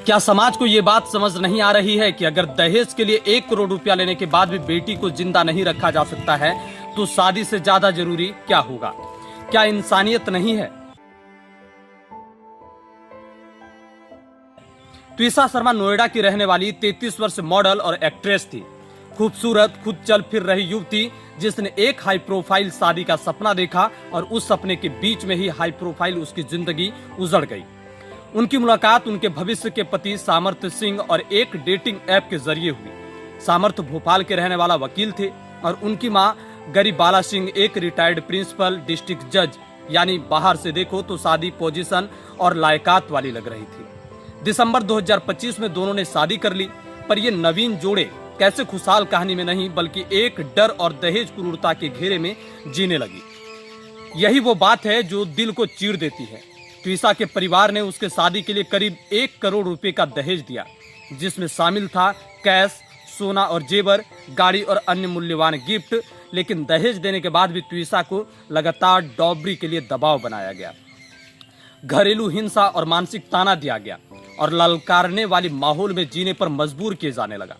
क्या समाज को ये बात समझ नहीं आ रही है कि अगर दहेज के लिए 1 करोड़ रुपया लेने के बाद भी बेटी को जिंदा नहीं रखा जा सकता है तो शादी से ज्यादा जरूरी क्या होगा? क्या इंसानियत नहीं है? त्विषा शर्मा नोएडा की रहने वाली 33 वर्ष मॉडल और एक्ट्रेस थी। खूबसूरत, खुद चल फिर रही युवती जिसने एक हाई प्रोफाइल शादी का सपना देखा और उस सपने के बीच में ही हाई प्रोफाइल उसकी जिंदगी उजड़ गई। उनकी मुलाकात उनके भविष्य के पति सामर्थ्य सिंह और एक डेटिंग ऐप के जरिए हुई। सामर्थ्य भोपाल के रहने वाला वकील थे और उनकी मां गरीबाला सिंह एक रिटायर्ड प्रिंसिपल डिस्ट्रिक्ट जज, यानी बाहर से देखो तो शादी पोजीशन और लायकात वाली लग रही थी। दिसंबर 2025 में दोनों ने शादी कर ली, पर ये नवीन जोड़े कैसे खुशहाल कहानी में नहीं बल्कि एक डर और दहेज क्रूरता के घेरे में जीने लगी। यही वो बात है जो दिल को चीर देती है। त्विषा के परिवार ने उसके शादी के लिए करीब 1 करोड़ रुपए का दहेज दिया, जिसमें शामिल था कैश, सोना और जेवर, गाड़ी और अन्य मूल्यवान गिफ्ट। लेकिन दहेज देने के बाद भी त्विषा को लगातार डॉबरी के लिए दबाव बनाया गया, घरेलू हिंसा और मानसिक ताना दिया गया और ललकारने वाली माहौल में जीने पर मजबूर किए जाने लगा।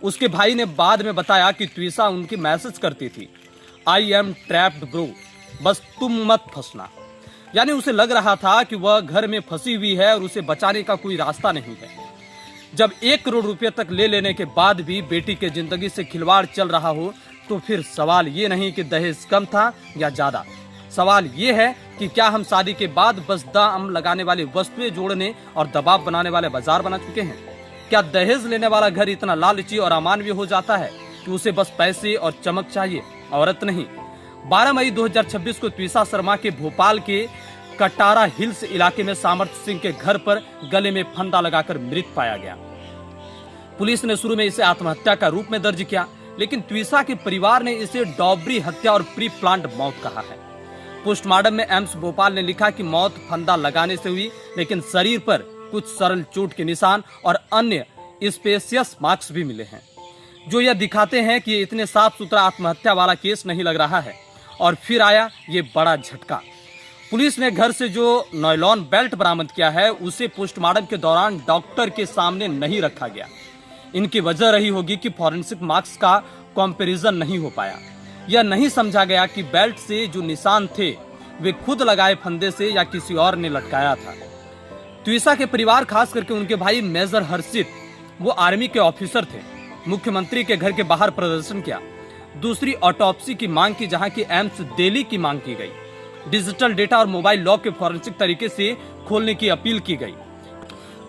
उसके भाई ने बाद में बताया कि त्विषा उनकी मैसेज करती थी, आई एम ट्रैप्ड ब्रो, बस तुम मत फंसना। यानी उसे लग रहा था कि वह घर में फंसी हुई है और उसे बचाने का कोई रास्ता नहीं है। जब 1 करोड़ रुपए तक ले लेने के बाद भी बेटी के जिंदगी से खिलवाड़ चल रहा हो तो फिर सवाल ये नहीं कि दहेज कम था या ज्यादा, सवाल ये है कि क्या हम शादी के बाद बस दाम लगाने वाली वस्तुएं जोड़ने और दबाव बनाने वाले बाजार बना चुके हैं? क्या दहेज लेने वाला घर इतना लालची और अमानवीय हो जाता है कि उसे बस पैसे और चमक चाहिए, औरत नहीं? 12 मई 2026 को त्विषा शर्मा के भोपाल के कटारा हिल्स इलाके में सामर्थ्य सिंह के घर पर गले में फंदा लगाकर मृत पाया गया। पुलिस ने शुरू में इसे आत्महत्या का रूप में दर्ज किया, लेकिन त्विषा के परिवार ने इसे डॉबरी हत्या और प्री प्लान्ड मौत कहा है। पोस्टमार्टम में एम्स भोपाल ने लिखा कि मौत फंदा लगाने से हुई, लेकिन शरीर पर कुछ सरल चोट के निशान और अन्य स्पेशियस मार्क्स भी मिले हैं, जो यह दिखाते हैं कि इतने साफ सुथरा आत्महत्या वाला केस नहीं लग रहा है। और फिर आया ये बड़ा झटका। पुलिस ने घर से जो नायलॉन बेल्ट बरामद किया है उसे पोस्टमार्टम के दौरान डॉक्टर के सामने नहीं रखा गया। इनकी वजह रही होगी कि फॉरेंसिक मार्क्स का कंपैरिजन नहीं हो पाया। यह नहीं समझा गया कि बेल्ट से जो निशान थे वे खुद लगाए फंदे से या किसी और ने लटकाया था। त्विषा के परिवार, खास करके उनके भाई मेजर हर्षित, वो आर्मी के ऑफिसर थे, मुख्यमंत्री के घर के बाहर प्रदर्शन किया। दूसरी ऑटोप्सी की मांग की, जहां की एम्स दिल्ली की मांग की गई। डिजिटल डेटा और मोबाइल लॉक के फॉरेंसिक तरीके से खोलने की अपील की गई,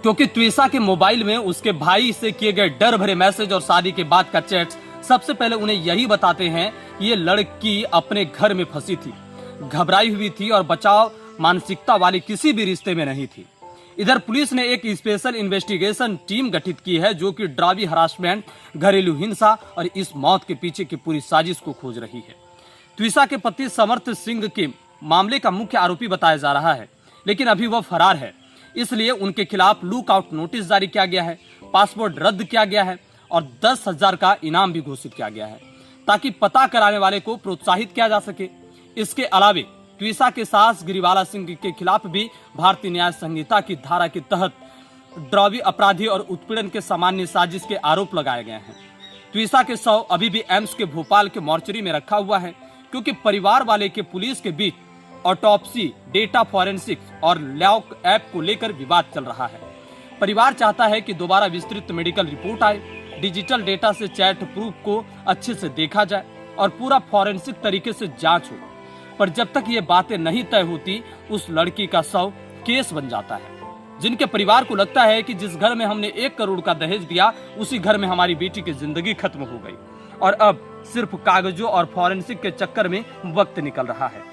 क्योंकि त्विषा के मोबाइल में उसके भाई से किए गए डर भरे मैसेज और शादी के बाद का चैट्स सबसे पहले उन्हें यही बताते हैं कि ये लड़की अपने घर में फंसी थी, घबराई हुई थी और बचाव मानसिकता वाली किसी भी रिश्ते में नहीं थी। इधर पुलिस ने एक स्पेशल इन्वेस्टिगेशन टीम गठित की है जो कि ड्रावी हरासमेंट, घरेलू हिंसा और इस मौत के पीछे की पूरी साजिश को खोज रही है। त्विषा के पति सामर्थ्य सिंह के मामले का मुख्य आरोपी बताया जा रहा है, लेकिन अभी वह फरार है, इसलिए उनके खिलाफ लुकआउट नोटिस जारी किया गया है, पासपोर्ट रद्द किया गया है और 10,000 का इनाम भी घोषित किया गया है, ताकि पता कराने वाले को प्रोत्साहित किया जा सके। इसके अलावे त्विषा के सास गिरिबाला सिंह के खिलाफ भी भारतीय न्याय संहिता की धारा के तहत ड्रावी अपराधी और उत्पीड़न के सामान्य साजिश के आरोप लगाए गए हैं। त्विषा के शव अभी भी एम्स के भोपाल के मोर्चरी में रखा हुआ है, क्योंकि परिवार वाले के पुलिस के बीच ऑटोप्सी, डेटा फॉरेंसिक्स और लॉक ऐप को लेकर विवाद चल रहा है। परिवार चाहता है कि दोबारा विस्तृत मेडिकल रिपोर्ट आए, डिजिटल डेटा से चैट प्रूफ को अच्छे से देखा जाए और पूरा फॉरेंसिक तरीके से जांच हो। पर जब तक ये बातें नहीं तय होती, उस लड़की का शव केस बन जाता है। जिनके परिवार को लगता है कि जिस घर में हमने 1 करोड़ का दहेज दिया उसी घर में हमारी बेटी की जिंदगी खत्म हो गई और अब सिर्फ कागजों और फॉरेंसिक के चक्कर में वक्त निकल रहा है।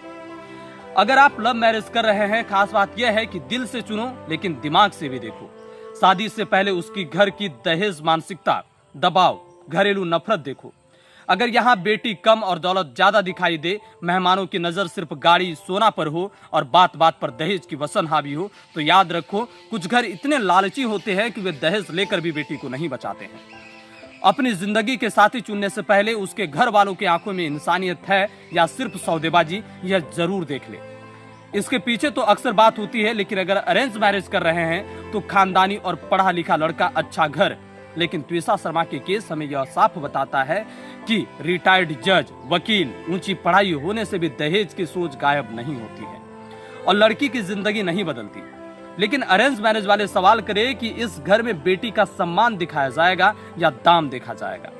अगर आप लव मैरिज कर रहे हैं, खास बात यह है कि दिल से चुनो लेकिन दिमाग से भी देखो। शादी से पहले उसकी घर की दहेज मानसिकता, दबाव, घरेलू नफरत देखो। अगर यहाँ बेटी कम और दौलत ज्यादा दिखाई दे, मेहमानों की नजर सिर्फ गाड़ी, सोना पर हो और बात बात पर दहेज की वसन हावी हो, तो याद रखो कुछ घर इतने लालची होते हैं कि वे दहेज लेकर भी बेटी को नहीं बचाते हैं। अपनी जिंदगी के साथी चुनने से पहले उसके घर वालों की आंखों में इंसानियत है या सिर्फ सौदेबाजी, यह जरूर देख ले। इसके पीछे तो अक्सर बात होती है, लेकिन अगर अरेंज मैरिज कर रहे हैं तो खानदानी और पढ़ा लिखा लड़का, अच्छा घर। लेकिन त्विषा शर्मा के केस हमें यह साफ बताता है कि रिटायर्ड जज, वकील, ऊंची पढ़ाई होने से भी दहेज की सोच गायब नहीं होती है और लड़की की जिंदगी नहीं बदलती। लेकिन अरेंज मैरिज वाले सवाल करें कि इस घर में बेटी का सम्मान दिखाया जाएगा या दाम देखा जाएगा।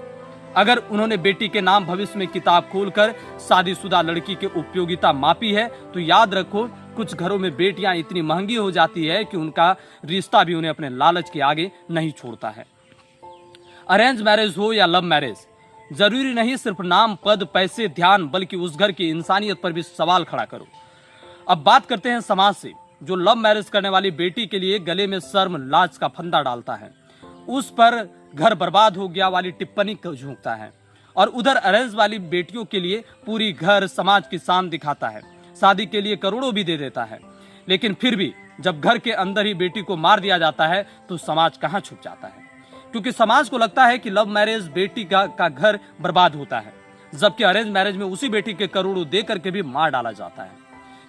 अगर उन्होंने बेटी के नाम भविष्य में किताब खोलकर शादीशुदा लड़की की उपयोगिता मापी है तो याद रखो, कुछ घरों में बेटियां इतनी महंगी हो जाती है कि उनका रिश्ता भी उन्हें अपने लालच के आगे नहीं छोड़ता है। अरेंज मैरिज हो या लव मैरिज, जरूरी नहीं सिर्फ नाम, पद, पैसे, ध्यान, बल्कि उस घर की इंसानियत पर भी सवाल खड़ा करो। अब बात करते हैं समाज से, जो लव मैरिज करने वाली बेटी के लिए गले में शर्म लाज का फंदा डालता है, उस पर घर बर्बाद हो गया वाली टिप्पणी झोंकता है, और उधर अरेंज वाली बेटियों के लिए पूरी घर समाज की शान दिखाता है, शादी के लिए करोड़ों भी दे देता है। लेकिन फिर भी जब घर के अंदर ही बेटी को मार दिया जाता है तो समाज कहां छुप जाता है, क्योंकि समाज को लगता है कि लव मैरिज बेटी का घर बर्बाद होता है, जबकि अरेंज मैरिज में उसी बेटी के करोड़ों देकर के भी मार डाला जाता है।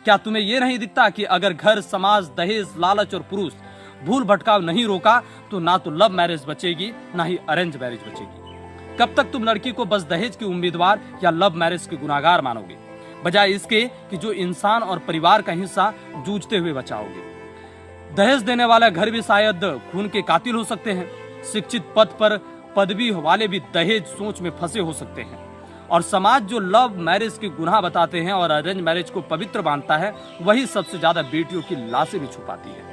क्या तुम्हें यह नहीं दिखता कि अगर घर, समाज, दहेज, लालच और पुरुष भूल भटकाव नहीं रोका तो ना तो लव मैरिज बचेगी, ना ही अरेंज मैरिज बचेगी। कब तक तुम लड़की को बस दहेज की उम्मीदवार या लव मैरिज की गुनाहगार मानोगे, बजाय इसके कि जो इंसान और परिवार का हिस्सा जूझते हुए बचाओगे। दहेज देने वाला घर भी शायद खून के कातिल हो सकते हैं। शिक्षित पद पर पदवी वाले भी दहेज सोच में फंसे हो सकते हैं, और समाज जो लव मैरिज की गुनाह बताते हैं और अरेंज मैरिज को पवित्र मानता है, वही सबसे ज्यादा बेटियों की लाशें भी छुपाती है।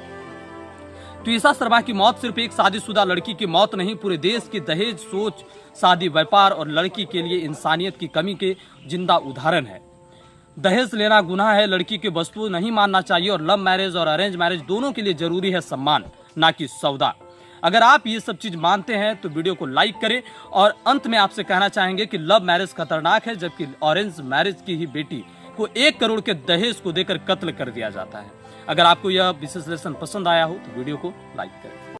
त्विषा शर्मा की मौत सिर्फ एक शादीशुदा लड़की की मौत नहीं, पूरे देश की दहेज सोच, शादी व्यापार और लड़की के लिए इंसानियत की कमी के जिंदा उदाहरण है। दहेज लेना गुनाह है, लड़की की वस्तु नहीं मानना चाहिए, और लव मैरिज और अरेंज मैरिज दोनों के लिए जरूरी है सम्मान, ना कि सौदा। अगर आप ये सब चीज मानते हैं तो वीडियो को लाइक करें। और अंत में आपसे कहना चाहेंगे कि लव मैरिज खतरनाक है, जबकि अरेंज मैरिज की ही बेटी को 1 करोड़ के दहेज को देकर कत्ल कर दिया जाता है। अगर आपको यह विशेष लेसन पसंद आया हो तो वीडियो को लाइक करें।